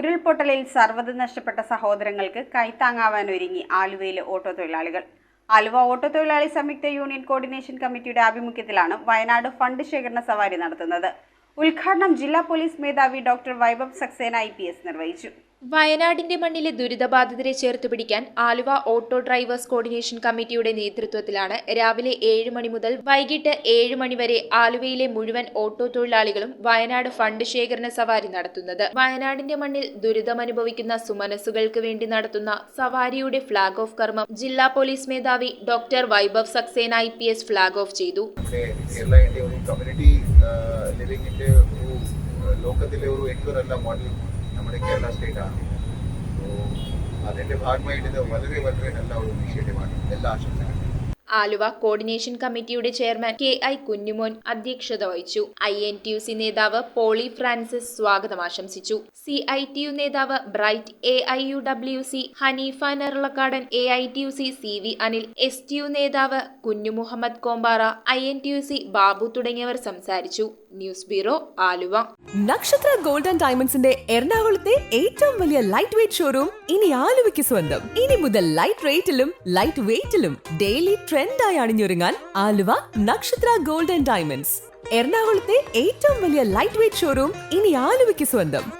ഉരുൾപൊട്ടലിൽ സർവ്വതും നഷ്ടപ്പെട്ട സഹോദരങ്ങൾക്ക് കൈത്താങ്ങാവാനൊരുങ്ങി ആലുവയിലെ ഓട്ടോ തൊഴിലാളികൾ. ആലുവ ഓട്ടോ തൊഴിലാളി സംയുക്ത യൂണിയൻ കോർഡിനേഷൻ കമ്മിറ്റിയുടെ ആഭിമുഖ്യത്തിലാണ് വയനാട് ഫണ്ട് ശേഖരണ സവാരി നടത്തുന്നത്. ഉദ്ഘാടനം ജില്ലാ പോലീസ് മേധാവി ഡോക്ടർ വൈഭവ് സക്സേന IPS നിർവഹിച്ചു. വയനാടിന്റെ മണ്ണിലെ ദുരിതബാധിതരെ ചേർത്തുപിടിക്കാൻ ആലുവ ഓട്ടോ ഡ്രൈവേഴ്സ് കോർഡിനേഷൻ കമ്മിറ്റിയുടെ നേതൃത്വത്തിലാണ് രാവിലെ 7 മണി മുതൽ വൈകിട്ട് 7 മണി വരെ ആലുവയിലെ മുഴുവൻ ഓട്ടോ തൊഴിലാളികളും വയനാട് ഫണ്ട് ശേഖരണ സവാരി നടത്തുന്നത്. വയനാടിന്റെ മണ്ണിൽ ദുരിതമനുഭവിക്കുന്ന സുമനസ്സുകൾക്ക് വേണ്ടി നടത്തുന്ന സവാരിയുടെ ഫ്ളാഗ് ഓഫ് കർമ്മം ജില്ലാ പോലീസ് മേധാവി doctor Vaibhav Saxena IPS flag off ചെയ്തു. നമ്മുടെ കേരള സ്റ്റേറ്റാണ്. അതിന്റെ ഭാഗമായിട്ട് ഇത് വളരെ നല്ല ഒരു ഇനിഷ്യേറ്റീവാണ്. എല്ലാ ആശംസകളും. ആലുവ കോർഡിനേഷൻ കമ്മിറ്റിയുടെ ചെയർമാൻ KI കുഞ്ഞുമോൻ അധ്യക്ഷത വഹിച്ചു. INTUC നേതാവ് പോളി ഫ്രാൻസിസ് സ്വാഗതം ആശംസിച്ചു. CITU നേതാവ് Bright, AIUWC Haneefa Nerlakkadan, AITUC CV Anil, STU നേതാവ് കുഞ്ഞു മുഹമ്മദ് കോമ്പാറ, INTUC ബാബു തുടങ്ങിയവർ സംസാരിച്ചു. News bureau, Aluva. Nakshatra gold and ഡയമണ്ട്സിന്റെ എറണാകുളത്തെ ഏറ്റവും വലിയ ലൈറ്റ് വെയ്റ്റ് ഷോറൂം ഇനി ആലുവയ്ക്ക് സ്വന്തം. ഇനി മുതൽ light റേറ്റിലും light വെയ്റ്റിലും daily ട്രെൻഡായി അണിഞ്ഞൊരുങ്ങാൻ Aluva Nakshatra gold and diamonds. എറണാകുളത്തെ ഏറ്റവും വലിയ ലൈറ്റ് വെയ്റ്റ് ഷോറൂം ഇനി ആലുവയ്ക്ക് സ്വന്തം.